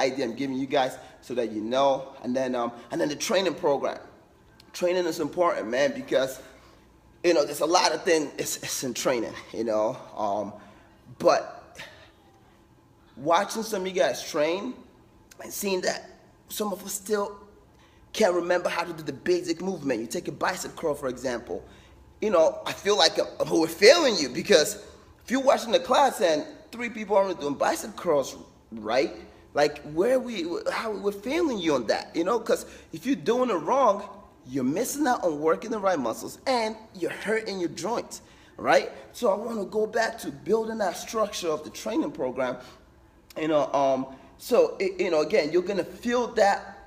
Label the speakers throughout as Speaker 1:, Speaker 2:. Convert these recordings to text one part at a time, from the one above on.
Speaker 1: idea I'm giving you guys so that you know. And then the training program. Training is important, man, because there's a lot of things it's in training, but watching some of you guys train and seeing that some of us still can't remember how to do the basic movement. You take a bicep curl, for example. I feel like we're failing you, because if you're watching the class and 3 people aren't doing bicep curls right, like how we're failing you on that, because if you're doing it wrong, you're missing out on working the right muscles and you're hurting your joints, right? So I want to go back to building that structure of the training program, so again, you're gonna feel that.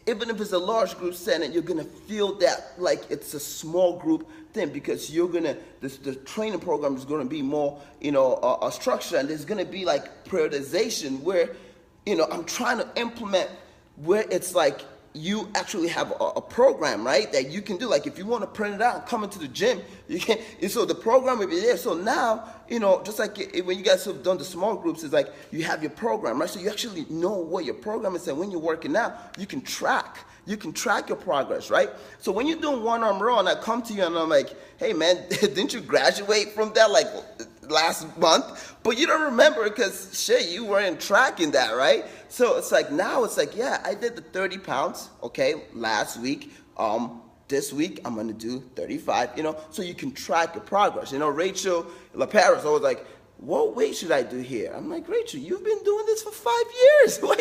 Speaker 1: Even if it's a large group setting, you're gonna feel that like it's a small group thing, because the training program is gonna be more, a structure, and there's gonna be like prioritization where, I'm trying to implement where it's like you actually have a program, right, that you can do. Like if you want to print it out and come into the gym, you can. So the program will be there. So now, just like when you guys have done the small groups, it's like you have your program, right? So you actually know what your program is, and when you're working out, you can track your progress, right? So when you're doing one arm row and I come to you and I'm like, hey man, didn't you graduate from that like last month? But you don't remember because shit, you weren't tracking that, right? So it's like now it's like, yeah, I did the 30 pounds, okay, last week. This week I'm gonna do 35, so you can track your progress. Rachel LaParis always like, what weight should I do here? I'm like, Rachel, you've been doing this for 5 years. Why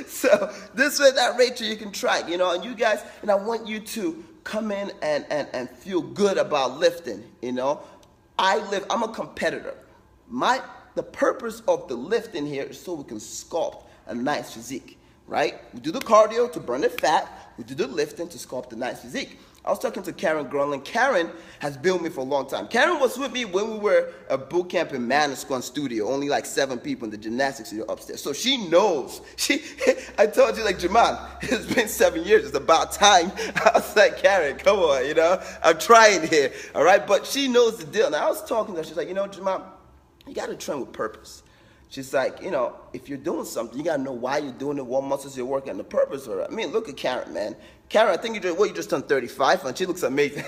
Speaker 1: So this way that Rachel you can track, and you guys, and I want you to come in and feel good about lifting, I'm a competitor. The purpose of the lifting here is so we can sculpt a nice physique, right? We do the cardio to burn the fat. We do the lifting to sculpt a nice physique. I was talking to Karen Grunland. Karen has been with me for a long time. Karen was with me when we were at boot camp in Manasquan Studio, only like 7 people in the gymnastics studio upstairs. So she knows. I told you, like, Jamal, it's been 7 years. It's about time. I was like, Karen, come on, I'm trying here, all right? But she knows the deal. Now, I was talking to her. She's like, Jamal, you got to train with purpose. She's like, if you're doing something, you got to know why you're doing it, what muscles you're working, and the purpose of it. I mean, look at Karen, man. Karen, I think you just turned 35, and she looks amazing.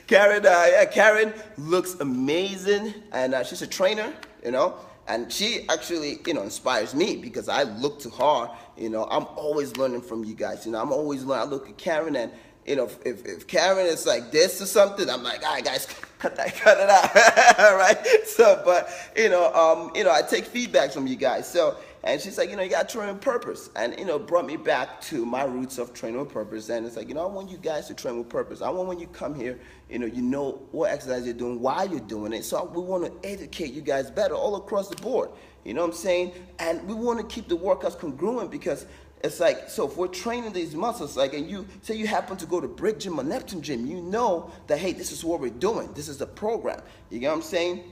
Speaker 1: Karen looks amazing, and she's a trainer, and she actually, inspires me because I look to her. I'm always learning from you guys. I'm always learning. I look at Karen, and if Karen is like this or something, I'm like, all right, guys, cut it out, all right? So, but I take feedback from you guys. So, and she's like, you got to train with purpose, and brought me back to my roots of training with purpose. And it's like, I want you guys to train with purpose. I want when you come here, you know what exercise you're doing, why you're doing it. So we want to educate you guys better all across the board. You know what I'm saying? And we want to keep the workouts congruent, because it's like, so if we're training these muscles, like, and you say you happen to go to Brick Gym or Neptune Gym, you know that, hey, this is what we're doing. This is the program. You get what I'm saying?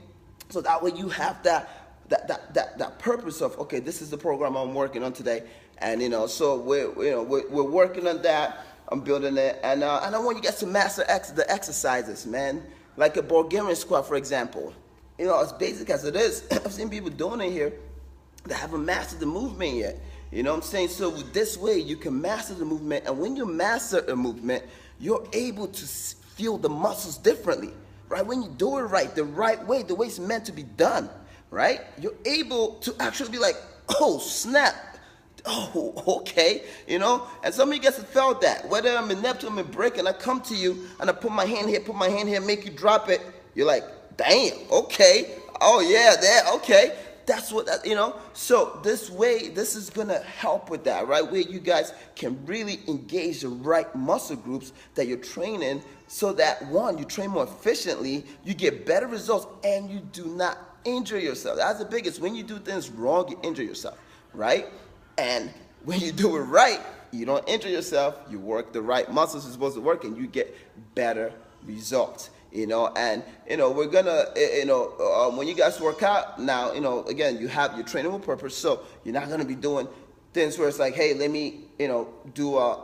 Speaker 1: So that way you have that purpose of, okay, this is the program I'm working on today. And, so we're working on that. I'm building it. And I want you guys to master the exercises, man. Like a Bulgarian squat, for example. As basic as it is, I've seen people doing it here that haven't mastered the movement yet. You know what I'm saying? So this way you can master the movement, and when you master a movement, you're able to feel the muscles differently, right? When you do it right, the right way, the way it's meant to be done, right? You're able to actually be like, oh, snap. Oh, okay, And some of you guys have felt that. Whether I'm in Neptune, I'm in Brick, and I come to you, and I put my hand here, make you drop it. You're like, damn, okay. Oh, yeah, there, okay. That's what so this way, this is going to help with that, right? Where you guys can really engage the right muscle groups that you're training, so that, one, you train more efficiently, you get better results, and you do not injure yourself. That's the biggest. When you do things wrong, you injure yourself, right? And when you do it right, you don't injure yourself, you work the right muscles you're supposed to work, and you get better results. And we're gonna, when you guys work out now, again, you're training with purpose, so you're not gonna be doing things where it's like, hey, let me, do a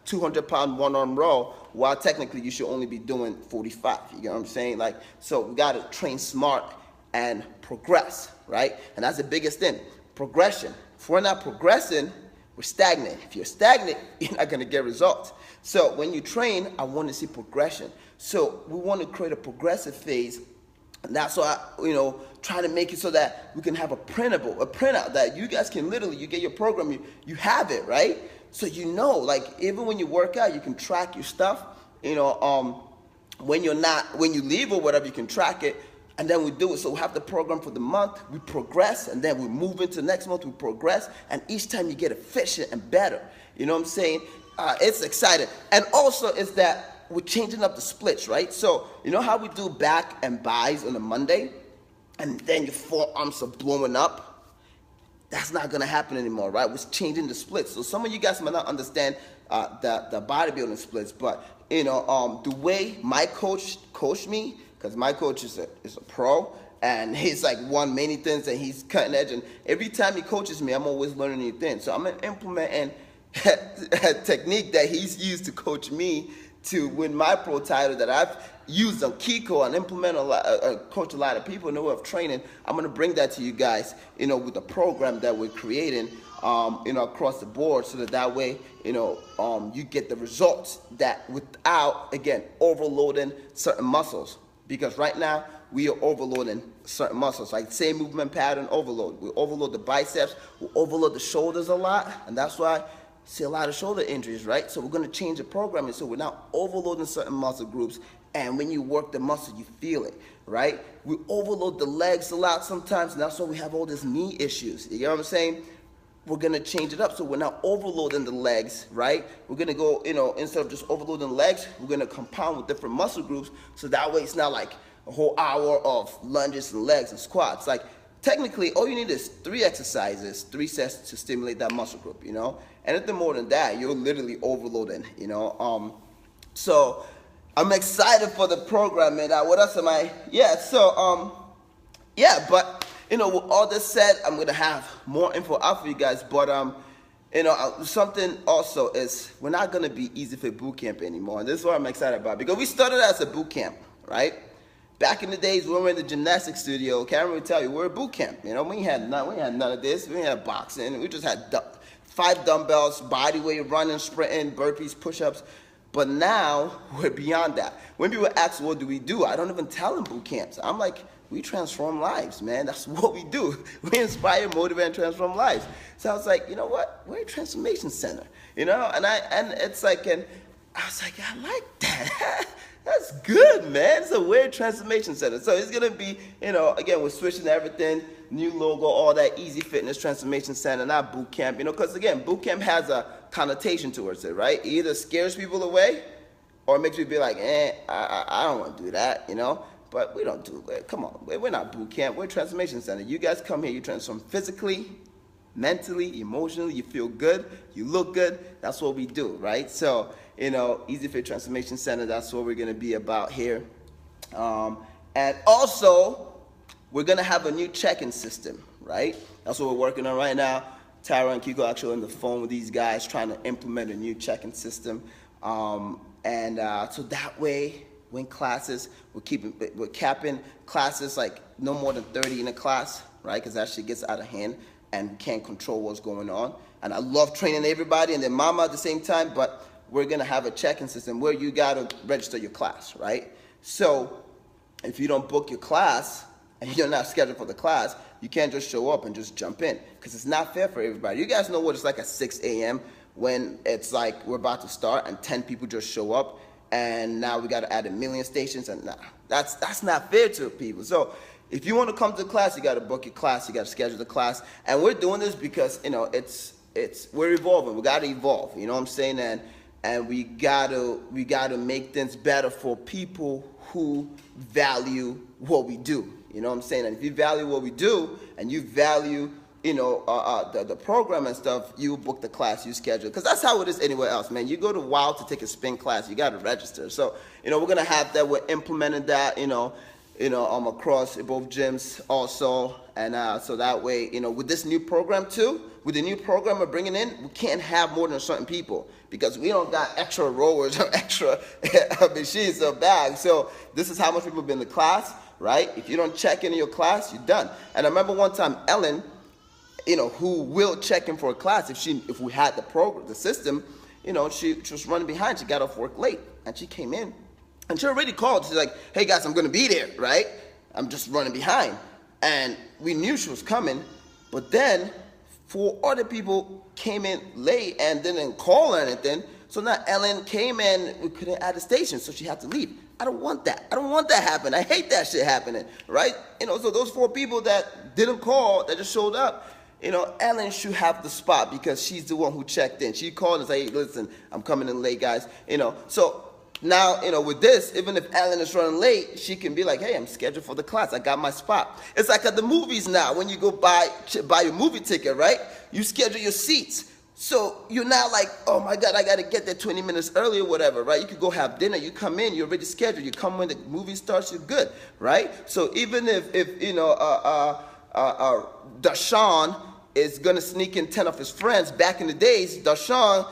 Speaker 1: 200-pound one-arm row, while technically you should only be doing 45. You get what I'm saying? Like, so we gotta train smart and progress, right? And that's the biggest thing, progression. If we're not progressing, we're stagnant. If you're stagnant, you're not going to get results. So when you train, I want to see progression. So we want to create a progressive phase. And that's why, trying to make it so that we can have a printout that you guys can literally, you get your program, you have it, right? So like even when you work out, you can track your stuff, when you leave or whatever, you can track it. And then we do it. So we have the program for the month, we progress, and then we move into next month, we progress, and each time you get efficient and better. You know what I'm saying? It's exciting. And also is that we're changing up the splits, right? So you know how we do back and buys on a Monday, and then your forearms are blowing up? That's not gonna happen anymore, right? We're changing the splits. So some of you guys might not understand the bodybuilding splits, but the way my coach coached me, because my coach is a pro, and he's like won many things, and he's cutting edge, and every time he coaches me, I'm always learning new things. So I'm implementing a technique that he's used to coach me to win my pro title that I've used on Kiko and implement coach a lot of people in the way of training. I'm going to bring that to you guys, with the program that we're creating, across the board, so that way, you get the results that without, again, overloading certain muscles. Because right now, we are overloading certain muscles, like same movement pattern overload. We overload the biceps, we overload the shoulders a lot, and that's why I see a lot of shoulder injuries, right? So we're going to change the programming so we're not overloading certain muscle groups, and when you work the muscle, you feel it, right? We overload the legs a lot sometimes, and that's why we have all these knee issues. You know what I'm saying? We're going to change it up so we're not overloading the legs, right? We're going to go, instead of just overloading legs, we're going to compound with different muscle groups, so that way it's not like a whole hour of lunges and legs and squats. Like, technically, all you need is 3 exercises, 3 sets to stimulate that muscle group, Anything more than that, you're literally overloading, So I'm excited for the program, man. What else am I? Yeah, so, but, with all this said, I'm going to have more info out for you guys. But, something also is we're not going to be Eze Fit boot camp anymore. And this is what I'm excited about, because we started as a boot camp, right? Back in the days when we were in the gymnastics studio, Cameron would tell you, we're a boot camp. We had none of this. We had boxing. We just had 5 dumbbells, body weight, running, sprinting, burpees, push-ups. But now we're beyond that. When people ask, what do we do? I don't even tell them boot camps. I'm like, we transform lives, man. That's what we do. We inspire, motivate, and transform lives. So I was like, you know what? We're a transformation center, and it's like, and I was like, I like that. That's good, man. It's a weird transformation center. So it's going to be, again, we're switching everything, new logo, all that, Eze Fitness Transformation Center, not boot camp, because, again, boot camp has a connotation towards it, right? It either scares people away or it makes people be like, I don't want to do that, But we don't do it. Come on. We're not boot camp. We're a transformation center. You guys come here, you transform physically, mentally, emotionally, you feel good, you look good. That's what we do, right? So, Eze Fit Transformation Center, that's what we're going to be about here. And also, we're going to have a new check-in system, right? That's what we're working on right now. Tara and Kiko actually on the phone with these guys trying to implement a new check-in system. So that way, when classes, we're capping classes like no more than 30 in a class, right? Because that shit gets out of hand and we can't control what's going on. And I love training everybody and their mama at the same time, but we're gonna have a check-in system where you gotta register your class, right? So if you don't book your class and you're not scheduled for the class, you can't just show up and just jump in, because it's not fair for everybody. You guys know what it's like at 6 a.m. when it's like we're about to start and 10 people just show up, and now we got to add 1 million stations, and that's not fair to people. So if you want to come to the class, you got to book your class, you got to schedule the class, and we're doing this because we're evolving. We got to evolve. You know what I'm saying? And we gotta make things better for people who value what we do. You know what I'm saying? And if you value what we do and you value the program and stuff, you book the class, you schedule. Because that's how it is anywhere else, man. You go to WOW to take a spin class, you got to register. So, we're going to have that. We're implementing that, across both gyms also. And so that way, with this new program too, with the new program we're bringing in, we can't have more than certain people because we don't got extra rowers or extra machines or bags. So this is how much people have been in the class, right? If you don't check in your class, you're done. And I remember one time Ellen who will check in for a class if we had the system. She was running behind. She got off work late, and she came in, and she already called. She's like, "Hey guys, I'm gonna be there, right? I'm just running behind." And we knew she was coming, but then 4 other people came in late and didn't call or anything. So now Ellen came in, we couldn't add the station, so she had to leave. I don't want that. I don't want that happening. I hate that shit happening, right? So those 4 people that didn't call, that just showed up, Ellen should have the spot because she's the one who checked in. She called and said, "Hey, listen, I'm coming in late, guys." So now, with this, even if Ellen is running late, she can be like, "Hey, I'm scheduled for the class. I got my spot." It's like at the movies now. When you go buy your movie ticket, right? You schedule your seats. So you're now like, "Oh my God, I got to get there 20 minutes early or whatever," right? You could go have dinner. You come in, you're already scheduled. You come when the movie starts, you're good, right? So even if Dashawn is going to sneak in 10 of his friends. Back in the days, Dashawn,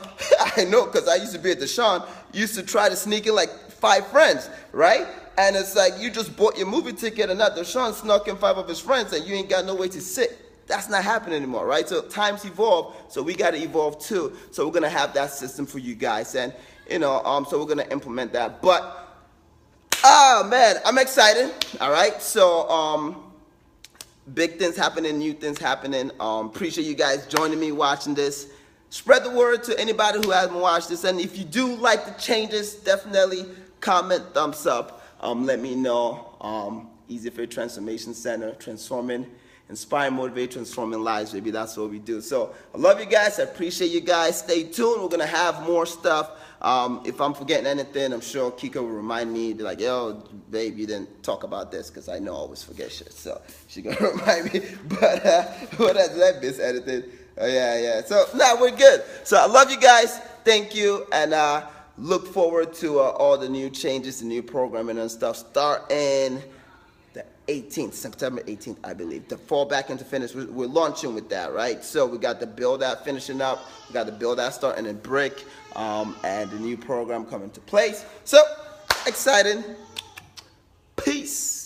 Speaker 1: I know because I used to be at Dashawn, used to try to sneak in like 5 friends, right? And it's like you just bought your movie ticket and now Dashawn snuck in 5 of his friends and you ain't got no way to sit. That's not happening anymore, right? So times evolve, so we got to evolve too. So we're going to have that system for you guys. And, so we're going to implement that. But, man, I'm excited, all right? So, big things happening, new things happening. Appreciate you guys joining me, watching this. Spread the word to anybody who hasn't watched this. And if you do like the changes, definitely comment, thumbs up. Let me know. Eze Fit Transformation Center, transforming, inspire, motivate, transforming lives, baby. That's what we do. So I love you guys. I appreciate you guys. Stay tuned. We're going to have more stuff. If I'm forgetting anything, I'm sure Kika will remind me. Be like, "Yo, babe, you didn't talk about this," because I know I always forget shit. So she's going to remind me. But what else did I miss anything? Oh, yeah. So, we're good. So I love you guys. Thank you. And look forward to all the new changes, the new programming and stuff starting the 18th, September 18th, I believe. The fall back into fitness, we're launching with that, right? So we got the build out finishing up. We got the build out starting in brick. And the new program coming to place. So exciting. Peace.